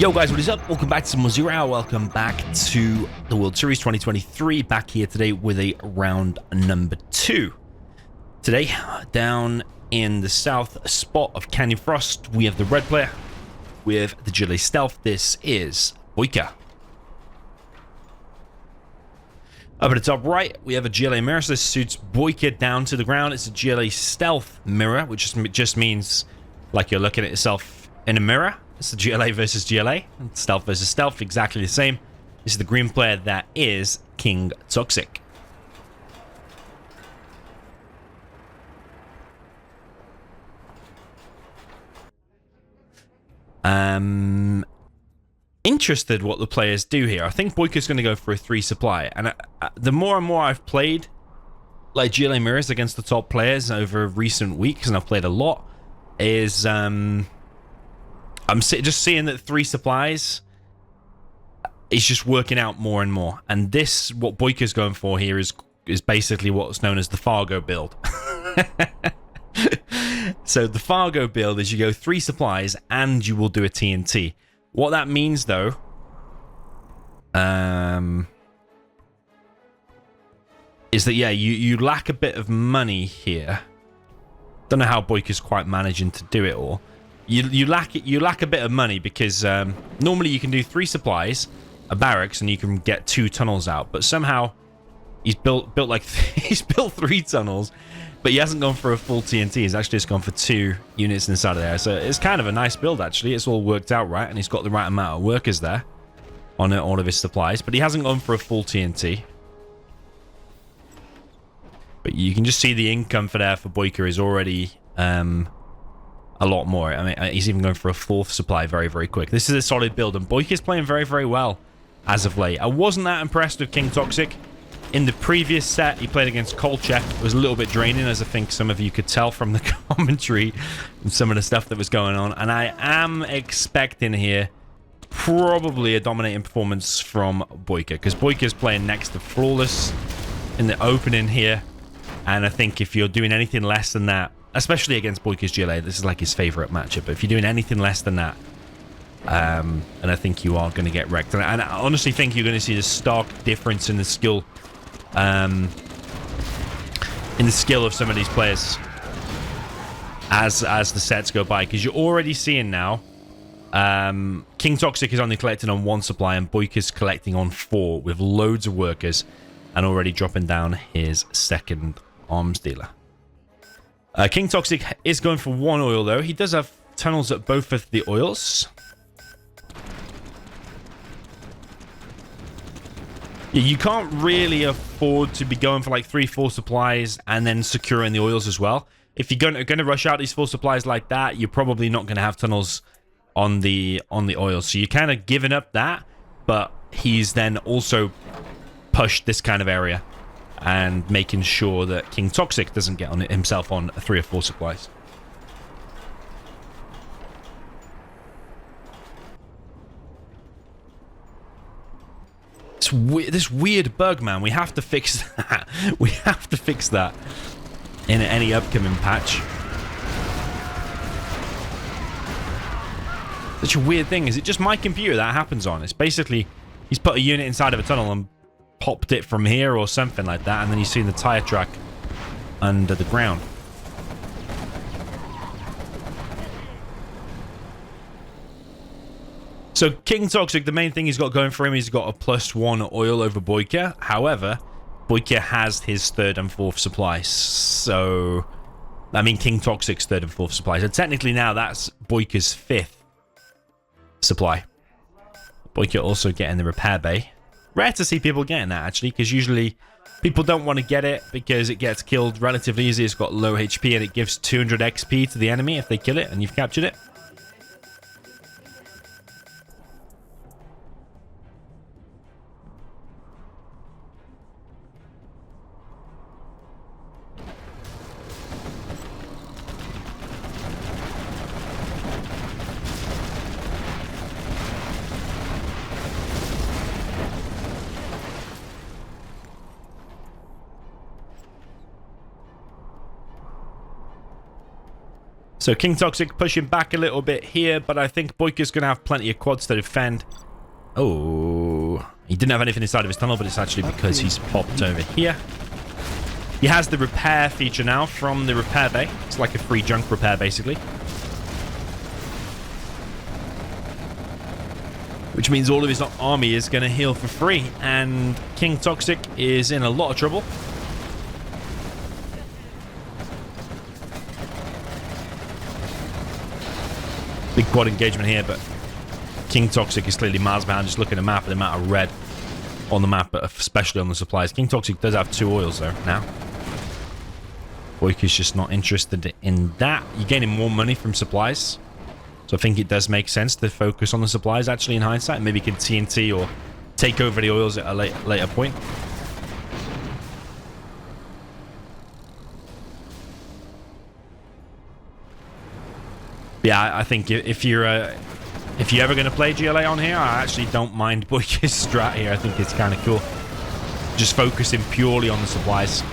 Yo guys, what is up? Welcome back to some more Zero Hour. Welcome back to the World Series 2023. Back here today with a round number 2. Today, down in the south spot of Canyon Frost, we have the red player with the GLA Stealth. This is BoYcaH. Up at the top right, we have a GLA mirror. So this suits BoYcaH down to the ground. It's a GLA Stealth mirror, which just means like you're looking at yourself in a mirror. It's the GLA versus GLA, Stealth versus Stealth, exactly the same. This is the green player that is Kin9 T0X1C. Interested what the players do here. I think BoYcaH's going to go for a 3 supply, and the more and more I've played like GLA mirrors against the top players over recent weeks, and I've played a lot, is I'm just seeing that 3 supplies is just working out more and more. And this, what BoYcaH's going for here, is basically what's known as the Fargo build. So the Fargo build is you go 3 supplies and you will do a TNT. What that means, though, is that, yeah, you lack a bit of money here. Don't know how BoYcaH's quite managing to do it all. You lack a bit of money because normally you can do 3 supplies, a barracks, and you can get 2 tunnels out. But somehow he's built like he's built 3 tunnels, but he hasn't gone for a full TNT. He's actually just gone for 2 units inside of there. So it's kind of a nice build actually. It's all worked out right, and he's got the right amount of workers there on all of his supplies. But he hasn't gone for a full TNT. But you can just see the income for BoYcaH is already a lot more. I mean, he's even going for a 4th supply very, very quick. This is a solid build, and BoYcaH's playing very, very well as of late. I wasn't that impressed with Kin9 in the previous set. He played against Kolchak. It was a little bit draining, as I think some of you could tell from the commentary and some of the stuff that was going on. And I am expecting here probably a dominating performance from BoYcaH, because BoYcaH's playing next to Flawless in the opening here. And I think if you're doing anything less than that, especially against BoYcaH's GLA, this is like his favorite matchup. But if you're doing anything less than that, and I think you are going to get wrecked. And I honestly think you're going to see a stark difference in the skill, of some of these players as the sets go by. Because you're already seeing now, Kin9 is only collecting on 1 supply, and BoYcaH's collecting on 4 with loads of workers, and already dropping down his 2nd arms dealer. Kin9 is going for 1 oil, though. He does have tunnels at both of the oils. Yeah, you can't really afford to be going for like 3-4 supplies and then securing the oils as well. If you're going to rush out these 4 supplies like that, you're probably not going to have tunnels on the oils. So you're kind of giving up that, but he's then also pushed this kind of area and making sure that Kin9 doesn't get on himself on 3 or 4 supplies. This weird bug, man. We have to fix that. We have to fix that in any upcoming patch. Such a weird thing. Is it just my computer that happens on? It's basically he's put a unit inside of a tunnel and popped it from here or something like that, and then you see the tire track under the ground. So Kin9, the main thing he's got going for him, he's got a +1 oil over BoYcaH. However, BoYcaH has his 3rd and 4th supplies. So, I mean, Kin9's 3rd and 4th supplies. So technically now that's BoYcaH's 5th supply. BoYcaH also getting the repair bay. Rare to see people getting that, actually, because usually people don't want to get it because it gets killed relatively easy. It's got low HP, and it gives 200 XP to the enemy if they kill it and you've captured it. So King Toxic pushing back a little bit here, but I think BoYcaH's going to have plenty of quads to defend. Oh, he didn't have anything inside of his tunnel, but it's actually because he's popped over here. He has the repair feature now from the repair bay. It's like a free junk repair, basically. Which means all of his army is going to heal for free. And King Toxic is in a lot of trouble. Big quad engagement here, but King Toxic is clearly miles behind. Just looking at the map, the amount of red on the map, but especially on the supplies. King Toxic does have 2 oils, though, now. BoYcaH's just not interested in that. You're gaining more money from supplies. So I think it does make sense to focus on the supplies, actually, in hindsight. Maybe you can TNT or take over the oils at a later point. Yeah, I think if you're ever going to play GLA on here, I actually don't mind BoYcaH's strat here. I think it's kind of cool. Just focusing purely on the supplies.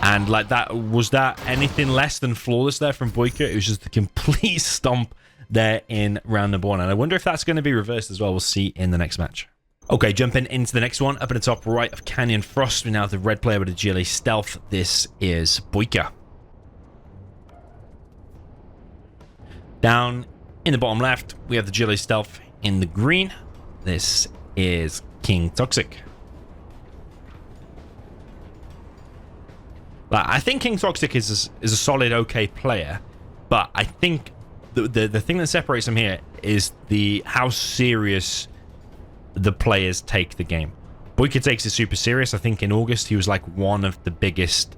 And like that, was that anything less than flawless there from BoYcaH? It was just a complete stomp there in round number 1. And I wonder if that's going to be reversed as well. We'll see in the next match. Okay, jumping into the next one. Up at the top right of Canyon Frost, we now have the red player with the GLA Stealth. This is BoYcaH. Down in the bottom left, we have the GLA Stealth in the green. This is King Toxic. I think King Toxic is a solid, okay player, but I think the thing that separates him here is how serious the players take the game. BoYcaH takes it super serious. I think in August he was like one of the biggest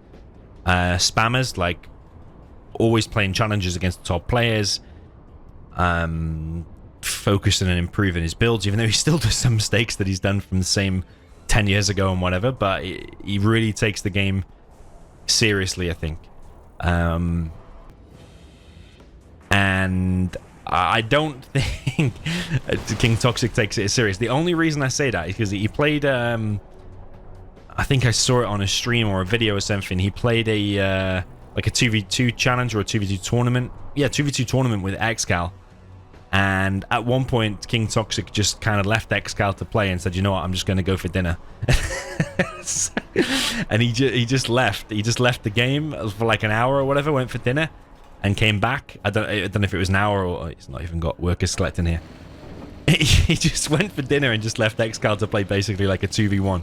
spammers, like always playing challenges against the top players, focusing and improving his builds, even though he still does some mistakes that he's done from the same 10 years ago and whatever, but he really takes the game seriously, I think. And I don't think King Toxic takes it as serious. The only reason I say that is because he played, I think I saw it on a stream or a video or something. He played like a 2v2 challenge or a 2v2 tournament. Yeah, 2v2 tournament with Xcal. And at one point, King Toxic just kind of left Xcal to play and said, you know what, I'm just going to go for dinner. And he just left. He just left the game for like an hour or whatever, went for dinner, and came back. I don't know if it was an hour or he's not even got workers select in here. He just went for dinner and just left Xcal to play basically like a 2v1.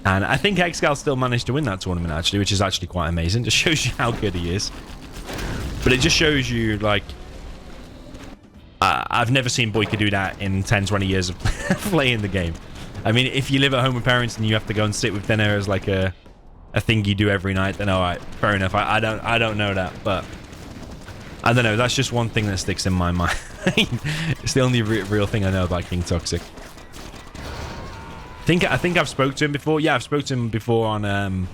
And I think Xcal still managed to win that tournament, actually, which is actually quite amazing. Just shows you how good he is. But it just shows you, like, I've never seen BoYcaH do that in 10, 20 years of playing the game. I mean, if you live at home with parents and you have to go and sit with dinner as like a thing you do every night, then all right, fair enough. I don't know that, but I don't know. That's just one thing that sticks in my mind. It's the only real thing I know about King Toxic. I think I've spoke to him before. Yeah, I've spoke to him before on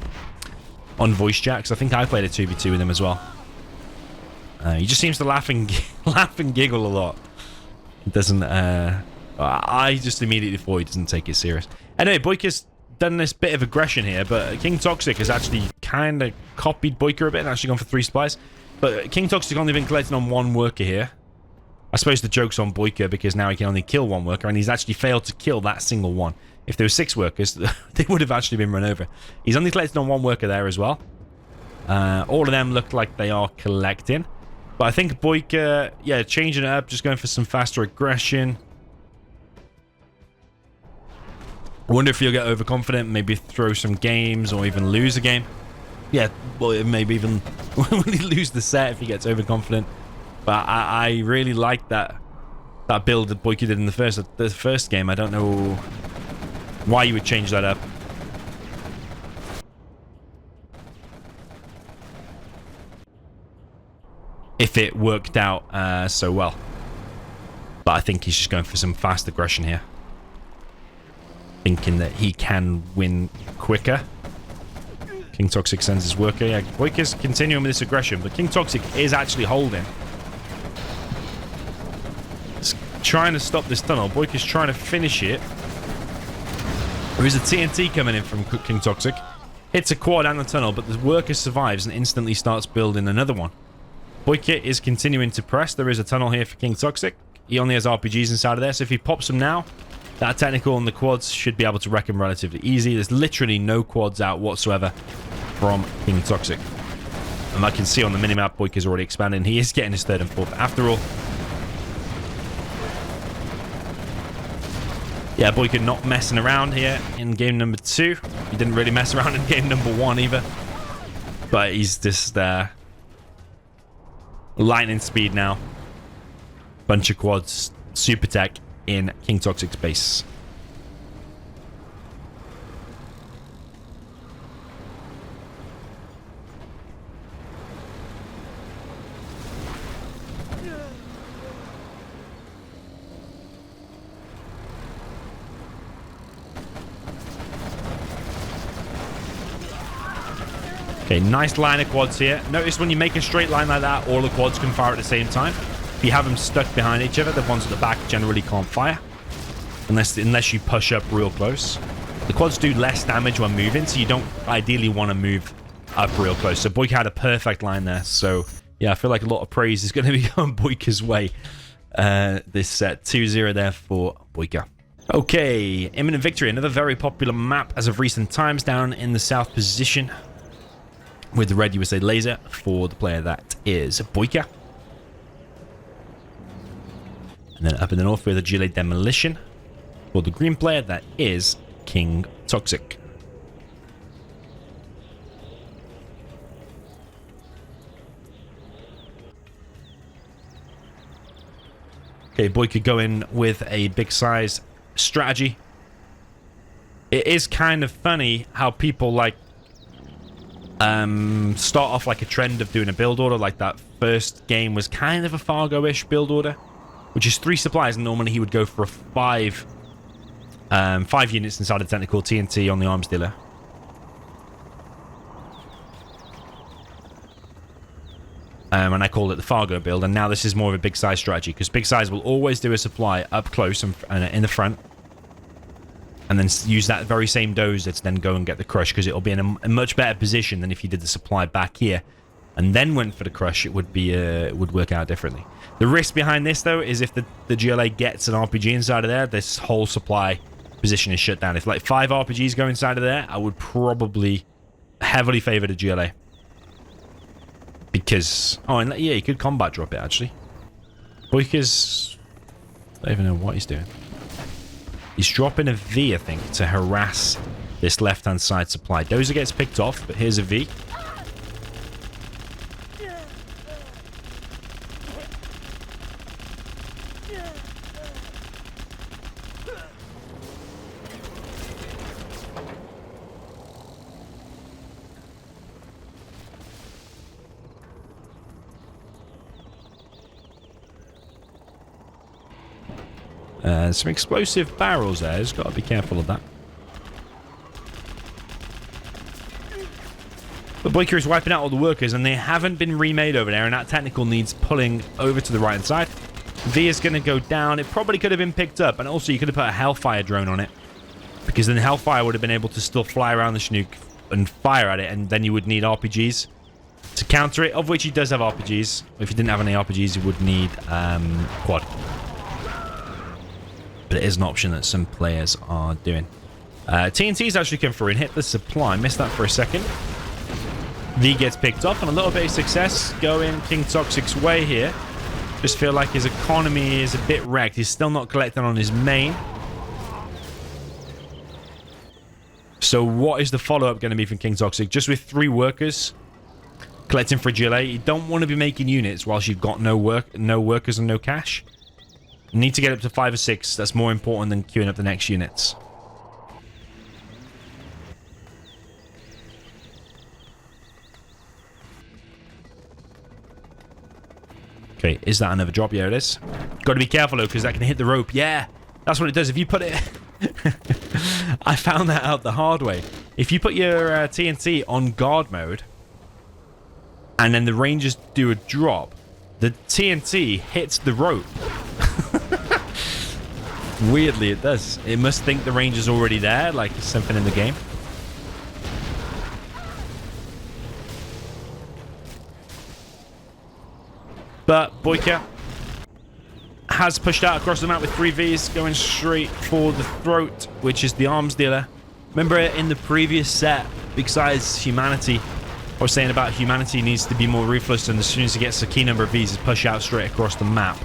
voice chat, because I think I played a 2v2 with him as well. He just seems to laugh and giggle a lot. It doesn't. I just immediately thought he doesn't take it serious. Anyway, BoYcaH's done this bit of aggression here, but King Toxic has actually kind of copied BoYcaH a bit and actually gone for 3 supplies. But King Toxic only been collecting on 1 worker here. I suppose the joke's on BoYcaH because now he can only kill 1 worker, and he's actually failed to kill that single one. If there were 6 workers, they would have actually been run over. He's only collected on 1 worker there as well. All of them look like they are collecting. But I think BoYcaH, yeah, changing it up, just going for some faster aggression. I wonder if he'll get overconfident, maybe throw some games or even lose a game. Yeah, well, maybe even lose the set if he gets overconfident. But I really like that build that BoYcaH did in the first game. I don't know why you would change that up. If it worked out so well. But I think he's just going for some fast aggression here. Thinking that he can win quicker. King Toxic sends his worker. Yeah, BoYcaH's continuing with this aggression, but King Toxic is actually holding. He's trying to stop this tunnel. BoYcaH's trying to finish it. There is a TNT coming in from King Toxic. Hits a quad and the tunnel, but the worker survives and instantly starts building another one. BoYcaH is continuing to press. There is a tunnel here for King Toxic. He only has RPGs inside of there, so if he pops them now, that technical and the quads should be able to wreck him relatively easy. There's literally no quads out whatsoever from King Toxic. And I can see on the minimap, BoYcaH's already expanding. He is getting his third and fourth after all. Yeah, BoYcaH not messing around here in game number 2. He didn't really mess around in game number 1 either. But he's just lightning speed now. Bunch of quads, super tech in King Toxic's base. Okay, nice line of quads here. Notice when you make a straight line like that, all the quads can fire at the same time. If you have them stuck behind each other, the ones at the back generally can't fire. Unless you push up real close. The quads do less damage when moving, so you don't ideally want to move up real close. So BoYcaH had a perfect line there. So, yeah, I feel like a lot of praise is going to be going BoYcaH's way. This set 2-0 there for BoYcaH. Okay, Imminent Victory, another very popular map as of recent times, down in the south position with the red USA laser for the player that is BoYcaH. And then up in the north with the GLA Demolition for the green player that is King Toxic. Okay, BoYcaH going with a big size strategy. It is kind of funny how people like start off like a trend of doing a build order. Like that first game was kind of a Fargo-ish build order, which is 3 supplies, and normally he would go for a 5 units inside of technical TNT on the arms dealer. And I called it the Fargo build, and now this is more of a big size strategy, because big size will always do a supply up close and in the front, and then use that very same dozer to then go and get the crush, because it'll be in a much better position than if you did the supply back here and then went for the crush. It would be would work out differently. The risk behind this, though, is if the GLA gets an RPG inside of there, this whole supply position is shut down. If like 5 RPGs go inside of there, I would probably heavily favor the GLA. Because... oh, and yeah, you could combat drop it, actually. BoYcaH's... I don't even know what he's doing. He's dropping a V, I think, to harass this left-hand side supply. Dozer gets picked off, but here's a V. Some explosive barrels there. Just got to be careful of that. But BoYcaH is wiping out all the workers, and they haven't been remade over there, and that technical needs pulling over to the right-hand side. V is going to go down. It probably could have been picked up, and also you could have put a Hellfire drone on it, because then Hellfire would have been able to still fly around the Chinook and fire at it, and then you would need RPGs to counter it, of which he does have RPGs. If he didn't have any RPGs, he would need quad. But it is an option that some players are doing. TNT's actually come through and hit the supply. Missed that for a second. V gets picked up, and a little bit of success going King Toxic's way here. Just feel like his economy is a bit wrecked. He's still not collecting on his main. So what is the follow-up going to be from King Toxic? Just with 3 workers collecting for GLA. You don't want to be making units whilst you've got no workers and no cash. You need to get up to 5 or 6. That's more important than queuing up the next units. Okay, is that another drop? Yeah, it is. Got to be careful, though, because that can hit the rope. Yeah, that's what it does. If you put it... I found that out the hard way. If you put your TNT on guard mode, and then the Rangers do a drop, the TNT hits the rope. Weirdly, it does. It must think the Ranger's already there, like something in the game. BoYcaH has pushed out across the map with 3 Vs, going straight for the throat, which is the arms dealer. Remember in the previous set, besides humanity, I was saying about humanity needs to be more ruthless, and as soon as he gets a key number of Vs, is push out straight across the map.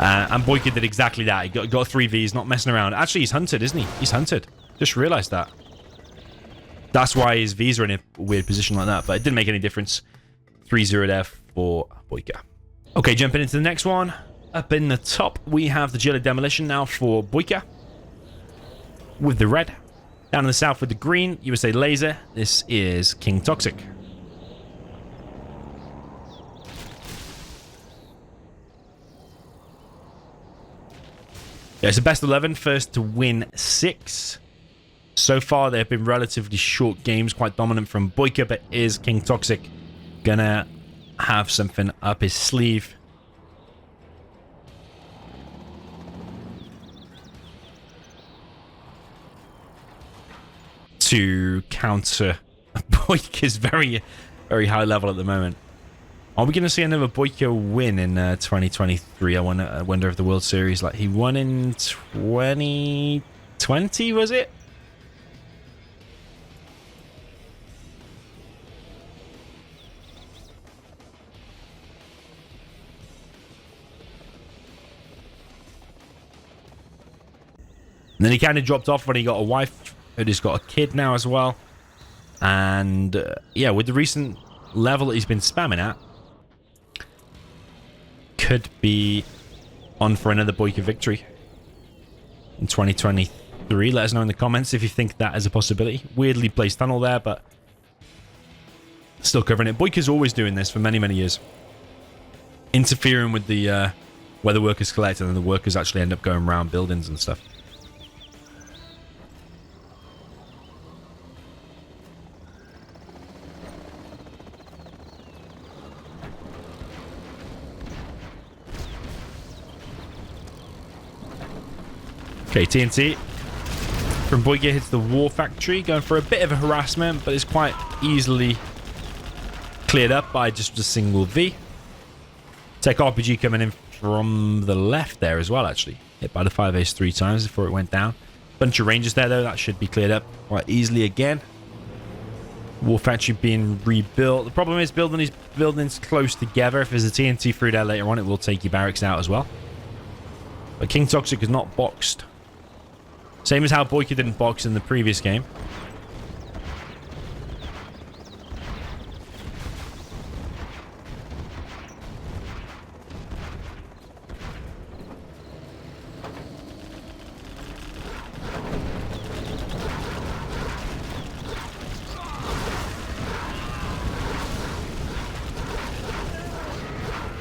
And BoYcaH did exactly that. He got 3 Vs, not messing around. Actually, he's hunted, isn't he? He's hunted. Just realized that. That's why his Vs are in a weird position like that, but it didn't make any difference. 3-0 there for BoYcaH. Okay, jumping into the next one. Up in the top, we have the Jilla Demolition now for BoYcaH. With the red. Down in the south with the green, USA Laser. This is King Toxic. Yeah, it's a best 11, first to win 6. So far, there have been relatively short games, quite dominant from BoYcaH, but is King Toxic gonna have something up his sleeve? To counter BoYcaH's very, very high level at the moment. Are we going to see another BoYcaH win in 2023? I wonder if the World Series, like he won in 2020, was it? And then he kind of dropped off when he got a wife. He's got a kid now as well. And yeah, with the recent level that he's been spamming at, could be on for another BoYcaH victory in 2023. Let us know in the comments if you think that is a possibility. Weirdly placed tunnel there, but still covering it. BoYcaH's always doing this for many, many years. Interfering with the where the workers collect, and then the workers actually end up going around buildings and stuff. Okay, TNT from BoYcaH hits the War Factory, going for a bit of a harassment, but it's quite easily cleared up by just a single V. Tech RPG coming in from the left there as well, actually. Hit by the 5 Ace 3 times before it went down. Bunch of Rangers there, though. That should be cleared up quite easily again. War Factory being rebuilt. The problem is building these buildings close together. If there's a TNT through there later on, it will take your barracks out as well. But King Toxic is not boxed. Same as how BoYcaH didn't box in the previous game.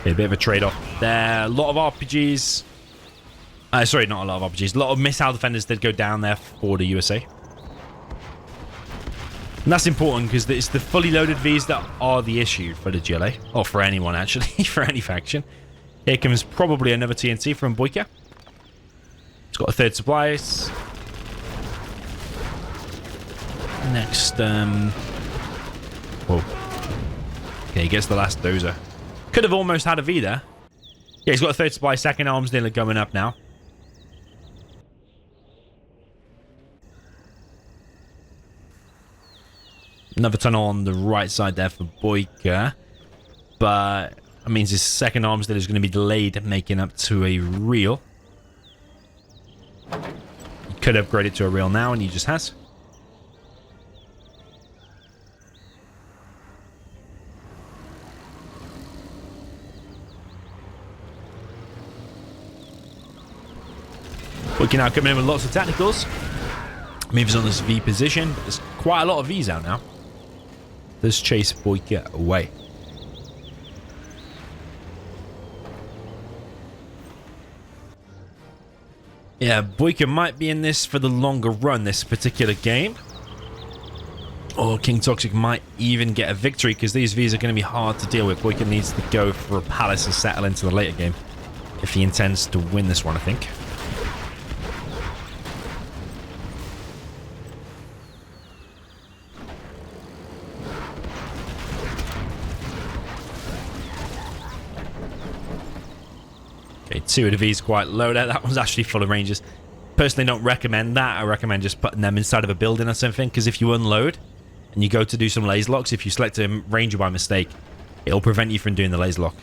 Okay, a bit of a trade-off there. A lot of RPGs. Sorry, not a lot of RPGs. A lot of missile defenders did go down there for the USA. And that's important because it's the fully loaded Vs that are the issue for the GLA. Or for anyone, actually. For any faction. Here comes probably another TNT from BoYcaH. It's got a third supplies. Next, whoa. Okay, he gets the last dozer. Could have almost had a V there. Yeah, he's got a third supply, second arms dealer going up now. Another tunnel on the right side there for BoYcaH. But that means his second arms dealer is going to be delayed, making up to a real. He could upgrade it to a real now, and he just has. BoYcaH now coming in with lots of tacticals. Moves on this V position. There's quite a lot of Vs out now. Let's chase BoYcaH away. Yeah, BoYcaH might be in this for the longer run, this particular game. Or King Toxic might even get a victory, because these Vs are going to be hard to deal with. BoYcaH needs to go for a palace and settle into the later game if he intends to win this one, I think. Okay, 2 of the V's quite low there. That one's actually full of Rangers. Personally, don't recommend that. I recommend just putting them inside of a building or something, because if you unload and you go to do some laser locks, if you select a Ranger by mistake, it'll prevent you from doing the laser lock.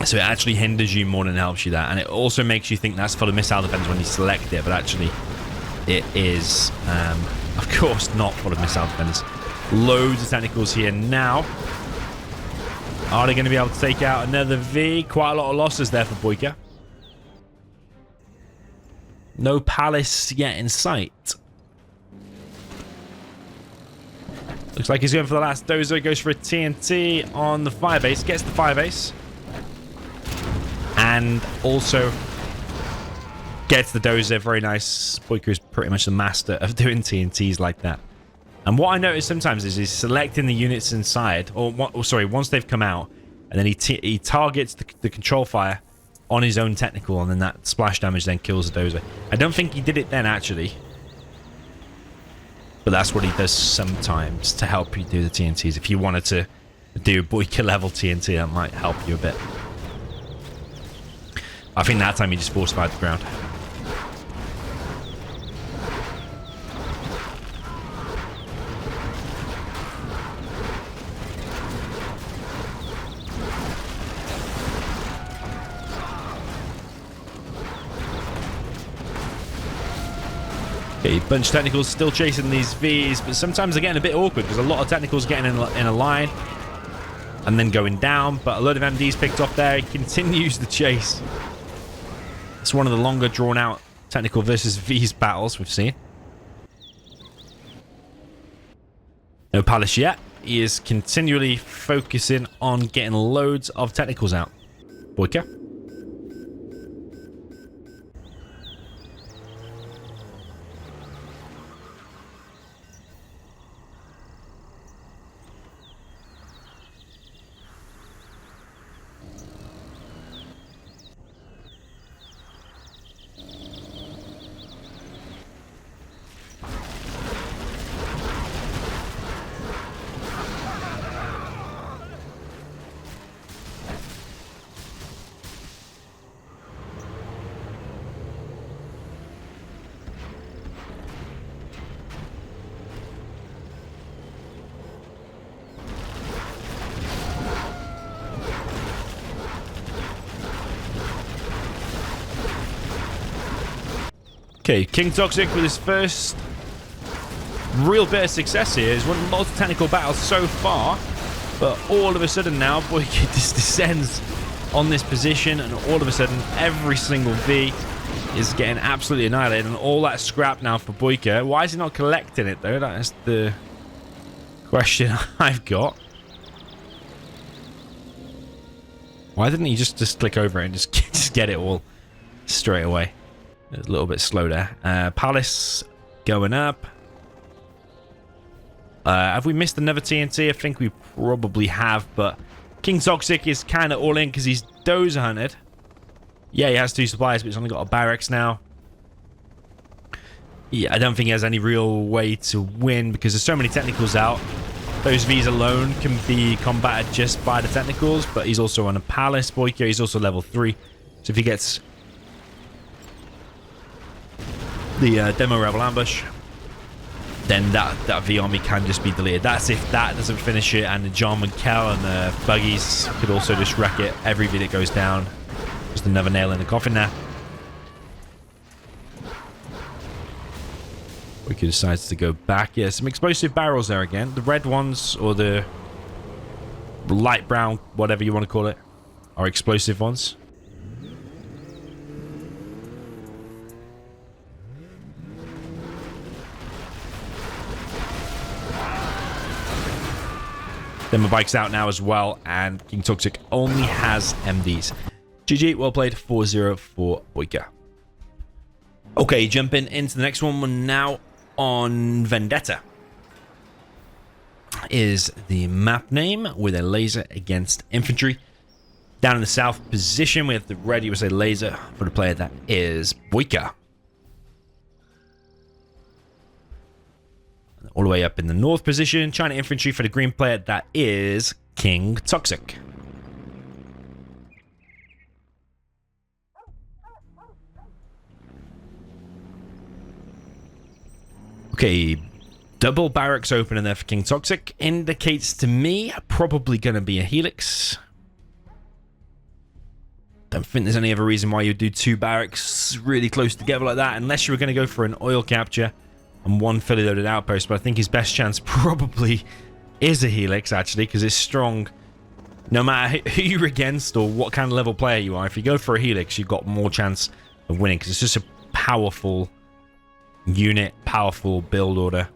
So it actually hinders you more than it helps you that. And it also makes you think that's full of missile defense when you select it, but actually it is, of course, not full of missile defense. Loads of technicals here now. Are they going to be able to take out another V? Quite a lot of losses there for BoYcaH. No palace yet in sight. Looks like he's going for the last dozer. Goes for a TNT on the firebase. Gets the firebase. And also gets the dozer. Very nice. BoYcaH is pretty much the master of doing TNTs like that. And what I notice sometimes is he's selecting the units inside, once they've come out, and then he targets the control fire on his own technical, and then that splash damage then kills the dozer. I don't think he did it then, actually. But that's what he does sometimes to help you do the TNTs. If you wanted to do BoYcaH level TNT, that might help you a bit. I think that time he just force-fired the ground. Okay, bunch of technicals still chasing these Vs, but sometimes they're getting a bit awkward because a lot of technicals getting in a line and then going down, but a load of MDs picked up there. He continues the chase. It's one of the longer drawn out technical versus Vs battles we've seen. No palace yet. He is continually focusing on getting loads of technicals out. BoYcaH. Okay, King Toxic with his first real bit of success here. He's won lots of technical battles so far, but all of a sudden now, BoYcaH just descends on this position, and all of a sudden, every single V is getting absolutely annihilated, and all that scrap now for BoYcaH. Why is he not collecting it, though? That's the question I've got. Why didn't he just click over it and just get it all straight away? It's a little bit slow there. Palace going up. Have we missed another TNT? I think we probably have, but King Toxic is kind of all in because he's dozer hunted. Yeah, he has 2 supplies, but he's only got a barracks now. Yeah, I don't think he has any real way to win because there's so many technicals out. Those Vs alone can be combated just by the technicals, but he's also on a palace. BoYcaH, he's also level 3. So if he gets the demo rebel ambush, then that V army can just be deleted. That's if that doesn't finish it, and the John and Kel and the buggies could also just wreck it. Every V that goes down, just another nail in the coffin there. BoYcaH decides to go back. Yeah, some explosive barrels there again. The red ones, or the light brown, whatever you want to call it, are explosive ones. Then my bike's out now as well, and King Toxic only has MDs. GG, well played, 4-0 for BoYcaH. Okay, jumping into the next one. We're now on Vendetta. Is the map name with a laser against infantry. Down in the south position, we have the red USA laser for the player that is BoYcaH. All the way up in the north position, China infantry for the green player that is King Toxic. Okay, double barracks opening there for King Toxic. Indicates to me probably going to be a Helix. Don't think there's any other reason why you'd do 2 barracks really close together like that, unless you were going to go for an oil capture and 1 fully loaded outpost. But I think his best chance probably is a Helix, actually, because it's strong. No matter who you're against or what kind of level player you are, if you go for a Helix, you've got more chance of winning, because it's just a powerful unit, powerful build order.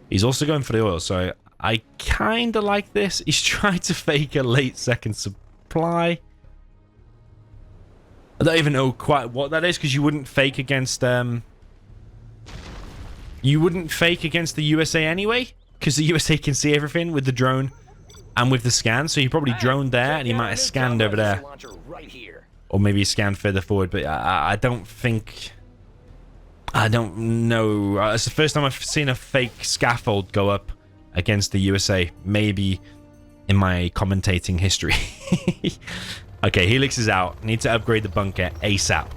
He's also going for the oil, so I kind of like this. He's trying to fake a late second supply. I don't even know quite what that is, because you wouldn't fake against the USA anyway, because the USA can see everything with the drone and with the scan. So he probably droned there, and he might have scanned over there, or maybe he scanned further forward. But I don't think, I don't know. It's the first time I've seen a fake scaffold go up against the USA, maybe in my commentating history. Okay, Helix is out. Need to upgrade the bunker ASAP.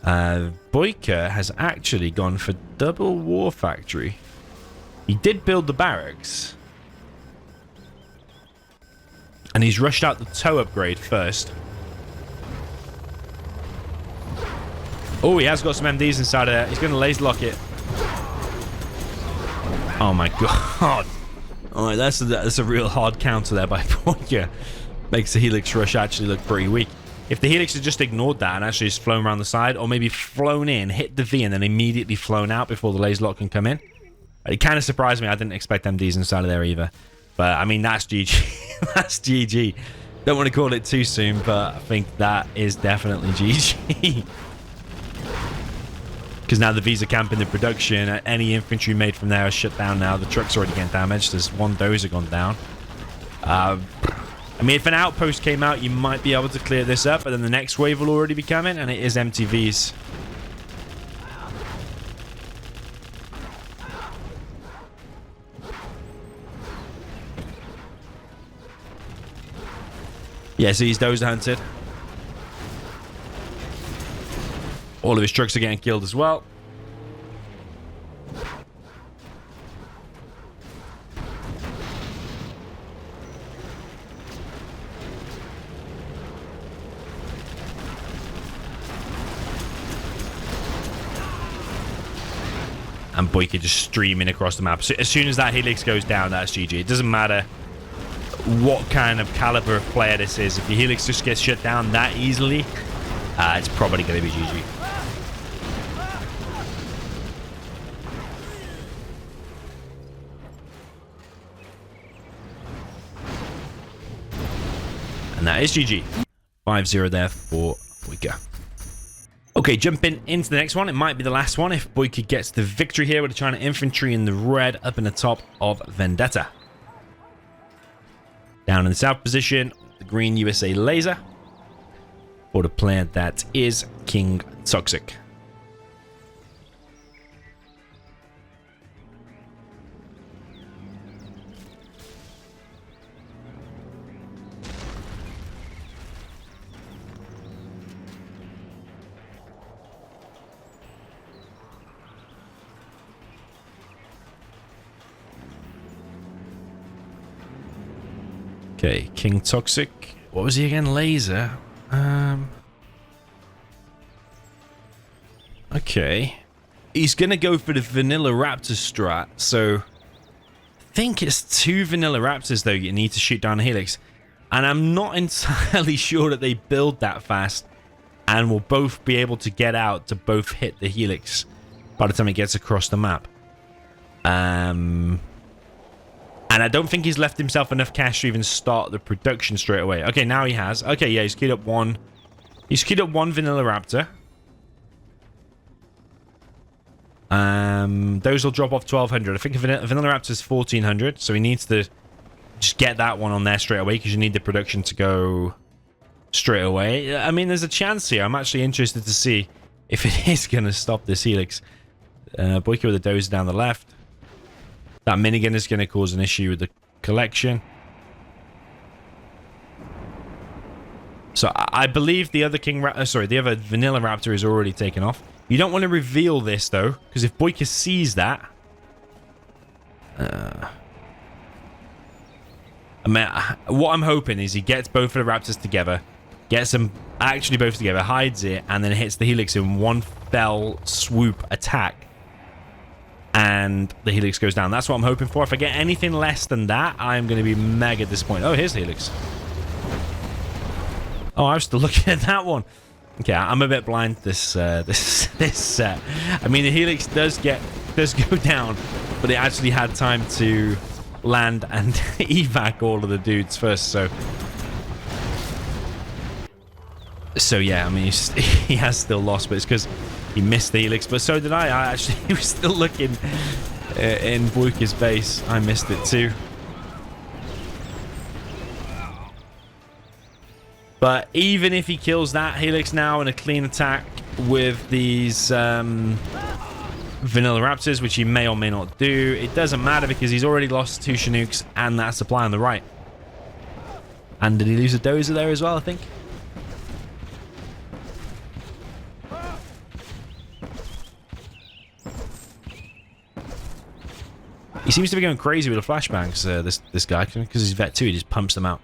BoYcaH has actually gone for double war factory. He did build the barracks, and he's rushed out the tow upgrade first. Oh, he has got some MDs inside of there. He's going to laser lock it. Oh my god. All right, that's a real hard counter there by BoYcaH. Makes the Helix rush actually look pretty weak. If the Helix had just ignored that and actually just flown around the side, or maybe flown in, hit the V, and then immediately flown out before the laser lock can come in, it kind of surprised me. I didn't expect MDs inside of there either. But, I mean, that's GG. That's GG. Don't want to call it too soon, but I think that is definitely GG. Because now the V's are camping the production. Any infantry made from there is shut down now. The truck's already getting damaged. There's 1 dozer gone down. I mean, if an outpost came out, you might be able to clear this up, but then the next wave will already be coming, and it is MTVs. Yeah, so he's dozer hunted. All of his trucks are getting killed as well. And BoYcaH just streaming across the map. So as soon as that Helix goes down, that's GG. It doesn't matter what kind of caliber of player this is. If your Helix just gets shut down that easily, it's probably going to be GG. And that is GG. 5-0 there for BoYcaH. Okay, jumping into the next one. It might be the last one if BoYcaH gets the victory here with the China infantry in the red up in the top of Vendetta. Down in the south position, the green USA laser for the player that is King Toxic. Okay, King Toxic. What was he again? Laser. Okay. He's going to go for the Vanilla Raptor strat. So, I think it's 2 Vanilla Raptors, though, you need to shoot down a Helix. And I'm not entirely sure that they build that fast and will both be able to get out to both hit the Helix by the time it gets across the map. And I don't think he's left himself enough cash to even start the production straight away. Okay, now he has. Okay, yeah, he's keyed up 1. He's keyed up 1 Vanilla Raptor. Those will drop off 1,200. I think Vanilla Raptor is 1,400, so he needs to just get that one on there straight away because you need the production to go straight away. I mean, there's a chance here. I'm actually interested to see if it is going to stop this Helix. BoYcaH with the dozer down the left. That minigun is going to cause an issue with the collection. So I believe the other the other Vanilla Raptor is already taken off. You don't want to reveal this, though, because if BoYcaH sees that... I mean, what I'm hoping is he gets both of the Raptors together, gets them actually both together, hides it, and then hits the Helix in one fell swoop attack. And the Helix goes down. That's what I'm hoping for. If I get anything less than that, I'm going to be mega disappointed. Oh, here's the Helix. Oh, I was still looking at that one. Okay, I'm a bit blind this set. I mean, the Helix does go down, but it actually had time to land and evac all of the dudes first. So yeah, I mean, he has still lost, but it's because he missed the Helix. But so did I. I actually was still looking in BoYcaH's base. I missed it too. But even if he kills that Helix now in a clean attack with these Vanilla Raptors, which he may or may not do, it doesn't matter because he's already lost 2 Chinooks and that supply on the right. And did he lose a Dozer there as well, I think? He seems to be going crazy with the flashbangs, this guy, because he's Vet 2, he just pumps them out.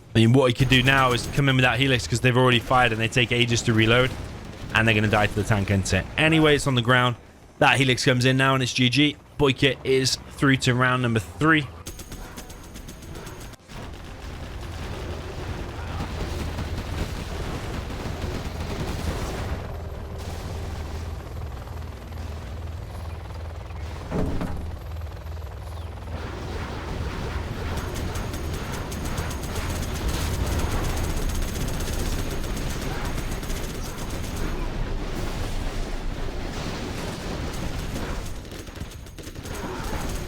I mean, what he could do now is come in with that Helix because they've already fired and they take ages to reload. And they're going to die to the tank enter. Anyway, it's on the ground. That Helix comes in now and it's GG. BoYcaH is through to round number 3.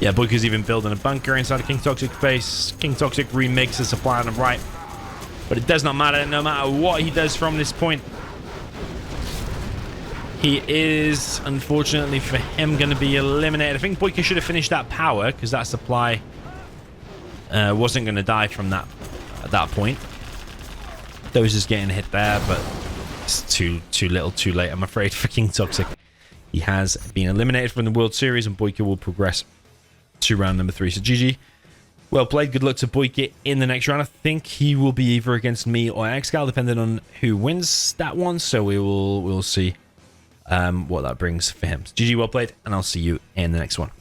Yeah, BoYcaH's even building a bunker inside a King Toxic base. King Toxic remakes the supply on the right. But it does not matter, no matter what he does from this point. He is, unfortunately for him, going to be eliminated. I think BoYcaH should have finished that power, because that supply wasn't going to die from that at that point. Those just getting hit there, but it's too little, too late, I'm afraid, for King Toxic. He has been eliminated from the World Series, and BoYcaH will progress to round number 3. So GG. Well played. Good luck to BoYcaH in the next round. I think he will be either against me or Excal, depending on who wins that one. So we'll see what that brings for him. So GG, well played, and I'll see you in the next one.